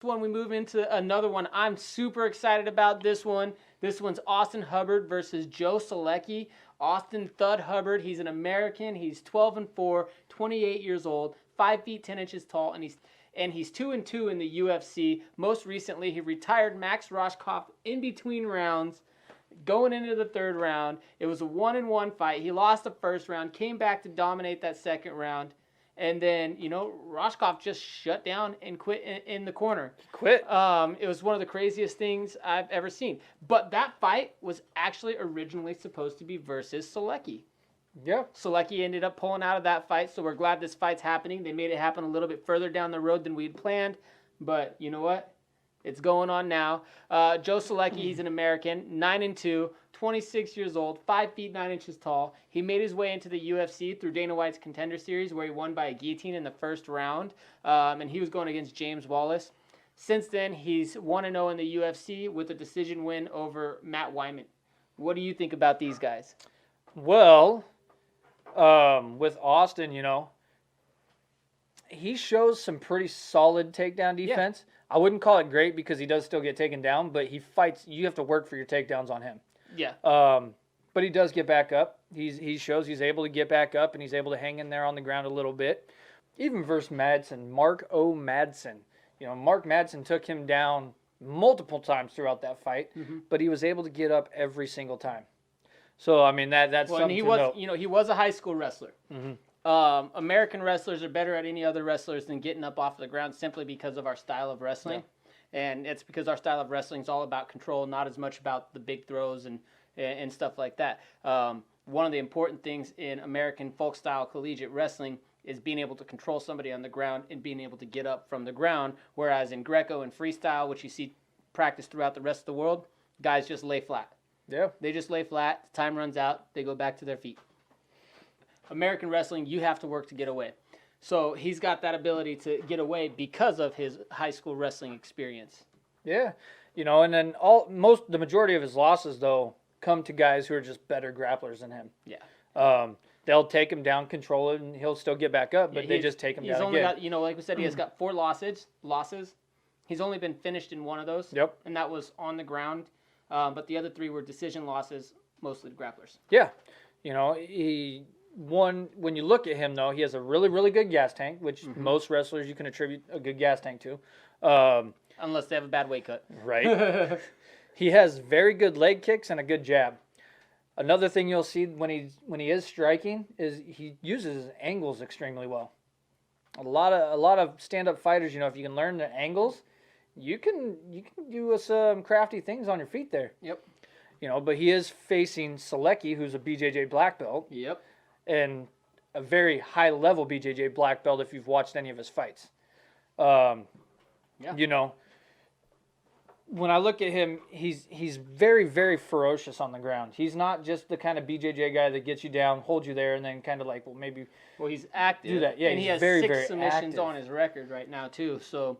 When we move into another one, I'm super excited about this one. This one's Austin Hubbard versus Joe Solecki. Austin Thud Hubbard, he's an American. He's 12-4, 28 years old, 5 feet 10 inches tall, and he's 2-2 in the UFC. Most recently, he retired Max Roshkoff in between rounds. Going into the third round, it was a 1-1 fight. He lost the first round, came back to dominate that second round. And then, Roshkoff just shut down and quit in the corner. Quit. It was one of the craziest things I've ever seen. But that fight was actually originally supposed to be versus Solecki. Yeah. Solecki ended up pulling out of that fight, so we're glad this fight's happening. They made it happen a little bit further down the road than we'd planned. But you know what? It's going on now. Joe Solecki, he's an American, 9-2, 26 years old, 5 feet 9 inches tall. He made his way into the UFC through Dana White's Contender Series, where he won by a guillotine in the first round, and he was going against James Wallace. Since then, he's 1-0 in the UFC with a decision win over Matt Wyman. What do you think about these guys? Well, with Austin, he shows some pretty solid takedown defense. Yeah. I wouldn't call it great because he does still get taken down, but he fights. You have to work for your takedowns on him. Yeah. But he does get back up. He shows he's able to get back up, and he's able to hang in there on the ground a little bit. Even versus Madsen, Mark O. Madsen. Mark Madsen took him down multiple times throughout that fight, but he was able to get up every single time. So I mean that's something he to was note. he was a high school wrestler. American wrestlers are better at any other wrestlers than getting up off the ground simply because of our style of wrestling. Yeah. And it's because our style of wrestling is all about control, not as much about the big throws and stuff like that. One of the important things in American folk style collegiate wrestling is being able to control somebody on the ground and being able to get up from the ground, whereas in Greco and freestyle, which you see practiced throughout the rest of the world, guys just lay flat. Yeah. They just lay flat, time runs out, they go back to their feet. American wrestling, you have to work to get away. So he's got that ability to get away because of his high school wrestling experience. Yeah. And then the majority of his losses, though, come to guys who are just better grapplers than him. Yeah. They'll take him down, control it, and he'll still get back up, but they just take him down He's only again. got, like we said, he has got 4 losses. He's only been finished in one of those. Yep. And that was on the ground. But the other 3 were decision losses, mostly grapplers. Yeah. When you look at him, though, he has a really, really good gas tank, which most wrestlers you can attribute a good gas tank to. Unless they have a bad weight cut. Right. He has very good leg kicks and a good jab. Another thing you'll see when he is striking is he uses his angles extremely well. A lot of stand-up fighters, if you can learn the angles, you can do some crafty things on your feet there. Yep. But he is facing Solecki, who's a BJJ black belt. Yep. And a very high-level BJJ black belt if you've watched any of his fights. Yeah. When I look at him, he's very, very ferocious on the ground. He's not just the kind of BJJ guy that gets you down, holds you there, and then kind of like, maybe... Well, he's active. Do that. Yeah, and he's he has very, 6 very submissions active. on his record right now, too. So,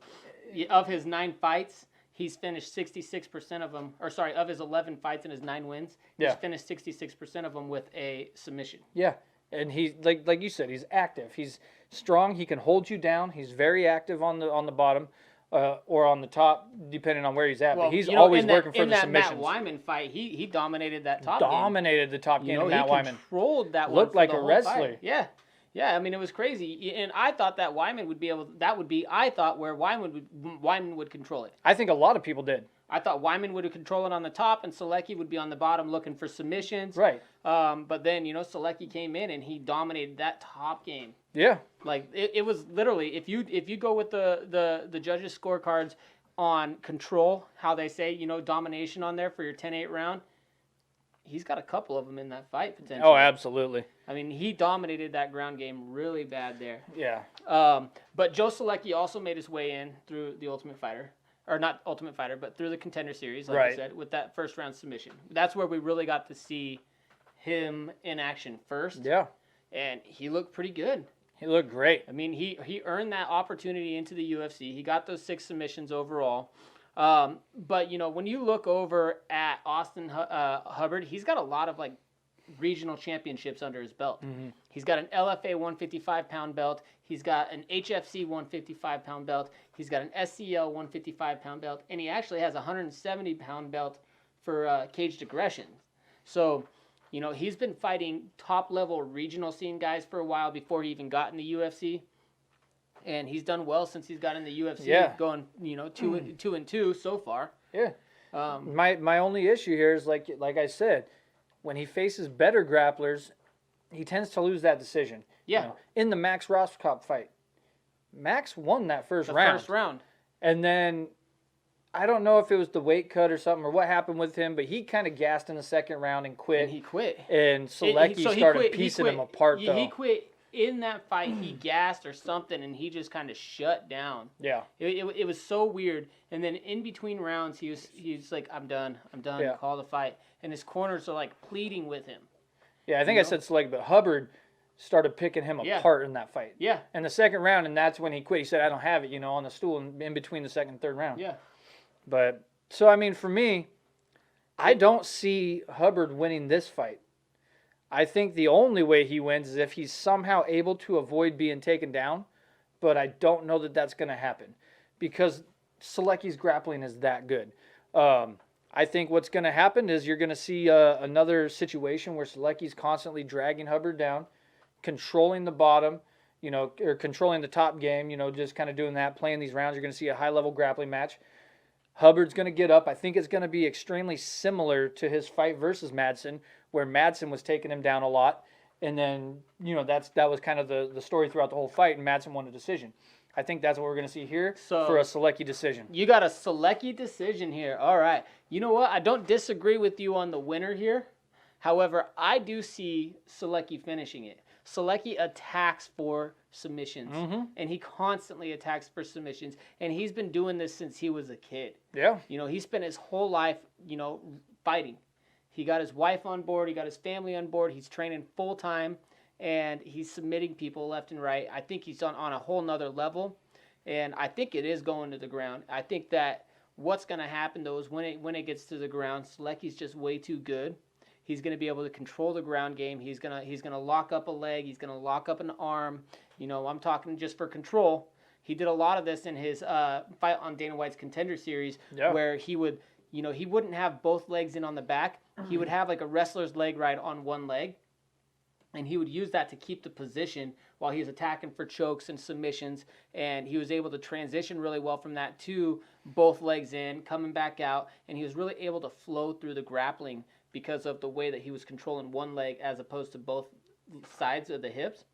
of his 9 fights, he's finished 66% of them. Or, sorry, of his 11 fights and his 9 wins, he's finished 66% of them with a submission. Yeah, and he's, like you said, he's active. He's strong. He can hold you down. He's very active on the bottom. Or on the top, depending on where he's at. But he's always working for the submissions. In that Matt Wyman fight, he dominated that top Dominated the top game of Matt Wyman. He controlled that one. Looked like a wrestler. Fight. Yeah. Yeah, I mean, it was crazy. And I thought that Wyman would be able... I thought where Wyman would control it. I think a lot of people did. I thought Wyman would control it on the top, and Solecki would be on the bottom looking for submissions. Right. But then, Solecki came in, and he dominated that top game. Yeah. Like, it was literally, if you go with the judges' scorecards on control, how they say, domination on there for your 10-8 round, he's got a couple of them in that fight, potentially. Oh, absolutely. I mean, he dominated that ground game really bad there. Yeah. But Joe Solecki also made his way in through the Ultimate Fighter. Or not Ultimate Fighter, but through the Contender Series, like I said, with that first-round submission. That's where we really got to see him in action first. Yeah. And he looked pretty good. He looked great. I mean, he earned that opportunity into the UFC. He got those 6 submissions overall. But, when you look over at Austin Hubbard, he's got a lot of, regional championships under his belt. He's got an LFA 155-pound belt. He's got an HFC 155-pound belt. He's got an SCL 155-pound belt. And he actually has a 170-pound belt for caged aggression. So, you know, he's been fighting top-level regional scene guys for a while before he even got in the UFC. And he's done well since he's got in the UFC, going, you know, 2-2 so far. Yeah. My only issue here is, like I said, when he faces better grapplers, he tends to lose that decision. Yeah. You know, in the Max Roskopf fight, Max won that first round. And then I don't know if it was the weight cut or something or what happened with him, but he kind of gassed in the second round and quit. And he quit. And Solecki started piecing him apart, though. He quit in that fight. He gassed or something, and he just kind of shut down. Yeah. It was so weird. And then in between rounds, he was like, I'm done. Yeah. Call the fight. And his corners are like pleading with him. Yeah, I think I said Solecki, but Hubbard started picking him apart in that fight. Yeah. In the second round, and that's when he quit. He said, I don't have it, on the stool in between the second and third round. Yeah. But, so, I mean, for me, I don't see Hubbard winning this fight. I think the only way he wins is if he's somehow able to avoid being taken down, but I don't know that that's going to happen because Solecki's grappling is that good. I think what's going to happen is you're going to see another situation where Solecki's constantly dragging Hubbard down, controlling the bottom, or controlling the top game, just kind of doing that, playing these rounds. You're going to see a high-level grappling match. Hubbard's going to get up. I think it's going to be extremely similar to his fight versus Madsen, where Madsen was taking him down a lot. And then, that was kind of the story throughout the whole fight, and Madsen won a decision. I think that's what we're going to see here for a Solecki decision. You got a Solecki decision here. All right. You know what? I don't disagree with you on the winner here. However, I do see Solecki finishing it. Solecki attacks for submissions, and he constantly attacks for submissions, and he's been doing this since he was a kid. Yeah. He spent his whole life, fighting. He got his wife on board. He got his family on board. He's training full-time, and he's submitting people left and right. I think he's on a whole nother level, and I think it is going to the ground. I think that what's going to happen, though, is when it gets to the ground, Solecki's just way too good. He's going to be able to control the ground game. He's gonna lock up a leg. He's going to lock up an arm. I'm talking just for control. He did a lot of this in his fight on Dana White's Contender Series, where he would, he wouldn't have both legs in on the back. He would have like a wrestler's leg right on one leg, and he would use that to keep the position while he was attacking for chokes and submissions, and he was able to transition really well from that to both legs in, coming back out, and he was really able to flow through the grappling because of the way that he was controlling one leg as opposed to both sides of the hips.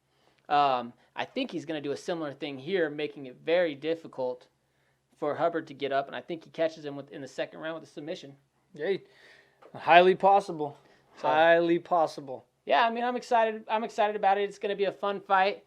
I think he's going to do a similar thing here, making it very difficult for Hubbard to get up, and I think he catches him in the second round with a submission. Yeah, highly possible. Highly possible. Yeah, I mean, I'm excited about it. It's going to be a fun fight.